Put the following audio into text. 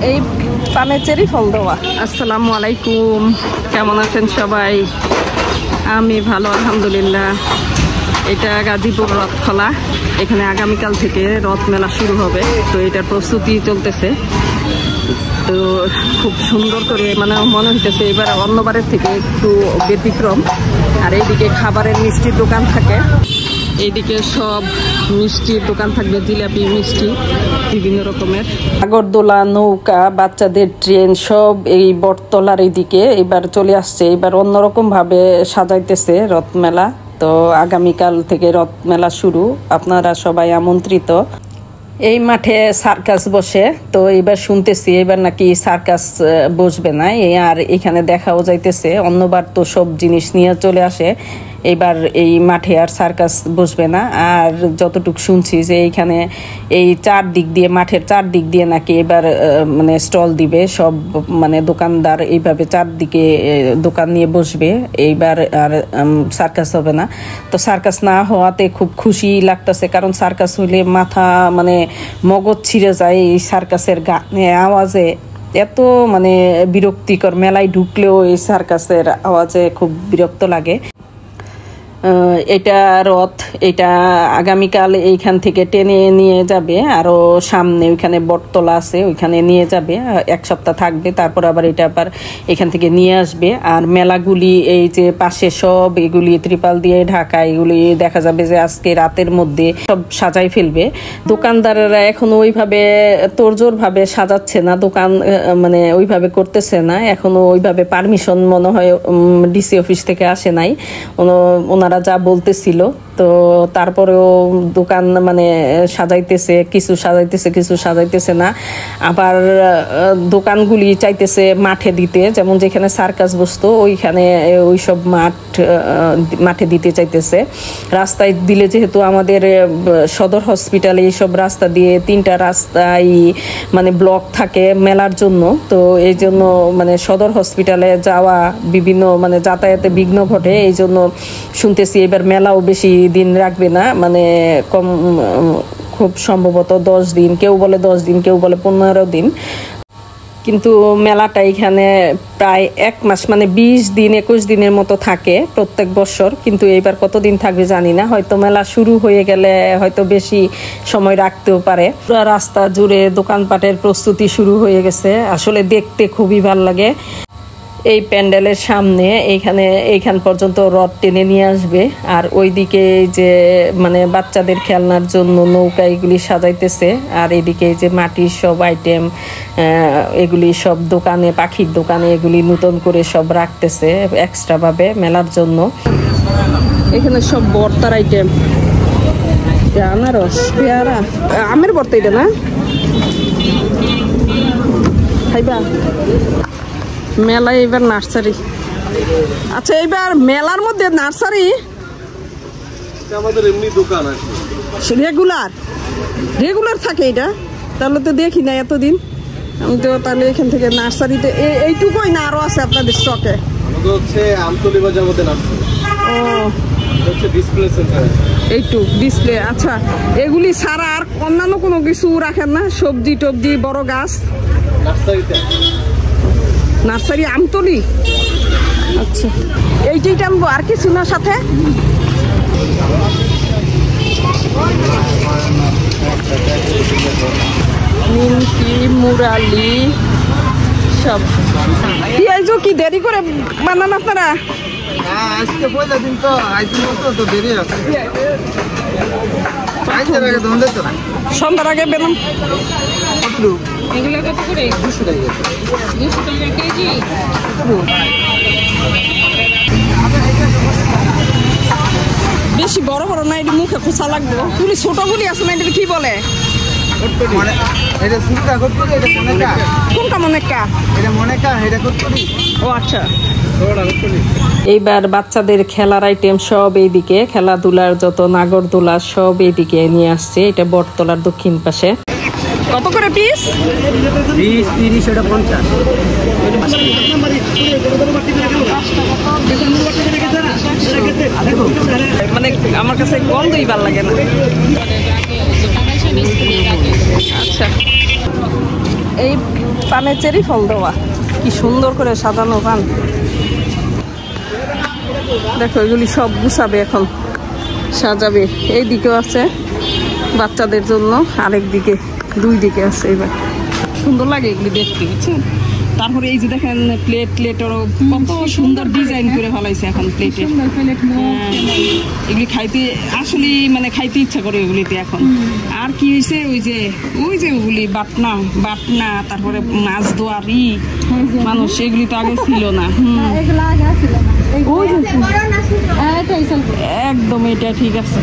এই পানের চেরি ফল দেওয়া। আসসালামু আলাইকুম, কেমন আছেন সবাই? আমি ভালো আলহামদুলিল্লাহ। এটা গাজীপুর রথখোলা, এখানে আগামীকাল থেকে রথ মেলা শুরু হবে। তো এটার প্রস্তুতি চলতেছে। তো খুব সুন্দর করে মানে মনে হইতেছে এবার অন্যবারের থেকে একটু ব্যতিক্রম। আর এইদিকে খাবারের মিষ্টির দোকান থাকে, এইদিকে সব মিষ্টির দোকান থাকবে, জিলাপি মিষ্টি বিভিন্ন রকমের। আগরদোলা, নৌকা, বাচ্চাদের ট্রেন সব এই বটতলার এইদিকে এবার চলে আসছে। এবার অন্যরকম ভাবে সাজাইতেছে রথ মেলা। তো আগামীকাল থেকে রথ মেলা শুরু, আপনারা সবাই আমন্ত্রিত। এই মাঠে সার্কাস বসে, তো এবার শুনতেছি এবার নাকি সার্কাস বসবে না। আর এখানে দেখাও যাইতেছে, অন্যবার তো সব জিনিস নিয়ে চলে আসে, এবার এই মাঠে আর সার্কাস বসবে না। আর যতটুকু শুনছি যে এইখানে এই চারদিক দিয়ে, মাঠের চারদিক দিয়ে নাকি এবার মানে স্টল দিবে সব, মানে দোকানদার এইভাবে চারদিকে দোকান নিয়ে বসবে। এইবার আর সার্কাস হবে না। তো সার্কাস না হওয়াতে খুব খুশি লাগতেছে, কারণ সার্কাস হইলে মাথা মানে মগজ ছিঁড়ে যায় এই সার্কাসের আওয়াজে। এত মানে বিরক্তিকর, মেলায় ঢুকলেও এই সার্কাসের আওয়াজে খুব বিরক্ত লাগে। এটা রথ, এটা আগামীকাল এইখান থেকে টেনে নিয়ে যাবে, আরও সামনে ওইখানে বটতলা আছে, ওইখানে নিয়ে যাবে, এক সপ্তাহ থাকবে, তারপর আবার এটা আবার এখান থেকে নিয়ে আসবে। আর মেলাগুলি এই যে পাশে সব এগুলি ত্রিপাল দিয়ে ঢাকা, এগুলি দেখা যাবে যে আজকে রাতের মধ্যে সব সাজাই ফেলবে। দোকানদারেরা এখনো ওইভাবে তোড়জোড় ভাবে সাজাচ্ছে না, দোকান মানে ওইভাবে করতেছে না এখনো, ওইভাবে পারমিশন মনে হয় ডিসি অফিস থেকে আসে নাই, ওনারা যা বলতেছিল। তো তারপরেও দোকান মানে সাজাইতেছে, কিছু সাজাইতেছে কিছু সাজাইতেছে না। আবার দোকানগুলি চাইতেছে মাঠে দিতে, যেমন যেখানে সার্কাস বসতো ওইখানে ওইসব মাঠে দিতে চাইতেছে। রাস্তায় দিলে যেহেতু আমাদের সদর হসপিটালে এইসব রাস্তা দিয়ে 3টা রাস্তায় মানে ব্লক থাকে মেলার জন্য, তো এই জন্য মানে সদর হসপিটালে যাওয়া বিভিন্ন মানে যাতায়াতে বিঘ্ন ঘটে। এই জন্য শুনতেছি এবার মেলাও বেশি দিন রাখবে না, মানে কম, খুব সম্ভবত 10 দিন, কেউ বলে 10 দিন, কেউ বলে 15 দিন। কিন্তু মেলাটা এখানে প্রায় 1 মাস, মানে 20 দিন 21 দিনের মতো থাকে প্রত্যেক বছর। কিন্তু এইবার কতদিন থাকবে জানি না, হয়তো মেলা শুরু হয়ে গেলে হয়তো বেশি সময় রাখতেও পারে। রাস্তা জুড়ে দোকানপাটের প্রস্তুতি শুরু হয়ে গেছে, আসলে দেখতে খুবই ভালো লাগে। এই প্যান্ডেলের সামনে এইখান পর্যন্ত রথ টেনে নিয়ে আসবে। আর ওইদিকে যে মানে বাচ্চাদের খেলনার জন্য নৌকা এগুলি সাজাইতেছে। আর এদিকে যে মাটির সব আইটেম, এগুলি সব দোকানে, পাখির দোকানে এগুলি নতুন করে সব রাখতেছে এক্সট্রা ভাবে মেলার জন্য। এখানে সব ভর্তার আইটেম, আনারস, পেয়ারা, আমের ভর্তা, এটা না খাইবা? মেলায় এবার নার্সারি। আচ্ছা, এবার মেলার মধ্যে নার্সারি, আমাদের এমনি দোকান আছে রেগুলার থাকে। এটা তাহলে তো দেখি না এতদিন আমি তো। তাহলে এখান থেকে নার্সারিতে এইটুকুই না আরো আছে আপনাদের স্টকে? আমাদের হচ্ছে আমতলী বাজার মধ্যে নার্সারি। ও, হচ্ছে ডিসপ্লে সেন্টার, এইটুক ডিসপ্লে। আচ্ছা, এগুলি ছাড়া আর অন্যান্য কোনো কিছু রাখেন না? সবজি টবজি, বড় গাছ নার্সারিতে? নার্সারি আমতলী। আচ্ছা, এইটাই টানবো, আর কিছু না সাথে? নিমকি, মুরালি সব। পেঁয়াজও কি দেরি করে বানান আপনারা? আজকে পয়লা দিন তো, তো দেরি আছে। সন্ধ্যার আগে বেনাম। এগুলো কত করে? 200 টাকা। 200 টাকা কেজি। বেশি বড় বড় না, এটা মুখে খোসা লাগবে। তুলি ছোটগুলি আছে না, এটা কি বলে? কোনটা মনেকা? ও আচ্ছা। এইবার বাচ্চাদের খেলার আইটেম সব এইদিকে, খেলাধুলার যত নাগরদোলা সব এইদিকে নিয়ে আসছে। এটা বটতলার দক্ষিণ পাশে। কত করে পিস? 20, 30, 50। মানে আমার কাছে গন্ধই ভালো লাগে না। আচ্ছা, এই পানের চেরি ফল দেওয়া, কি সুন্দর করে সাজানো পান। দেখো এগুলি সব গুছাবে এখন, সাজাবে। এই দিকেও আছে বাচ্চাদের জন্য, আরেক দিকে, দুই দিকে আছে। এবার সুন্দর লাগে এগুলি দেখতে, বুঝছেন। তারপরে এই যে দেখেন প্লেটেরও কত সুন্দর ডিজাইন করে ফেলাইছে এখন প্লেটে। এগুলি খাইতে আসলে মানে খাইতে ইচ্ছা করে এগুলিতে এখন। আর কি হয়েছে, ওই যে ওগুলি বাটনা, তারপরে মাছ দোয়ারি মানুষ, এগুলি তো আগে ছিল না। একদম এটা ঠিক আছে।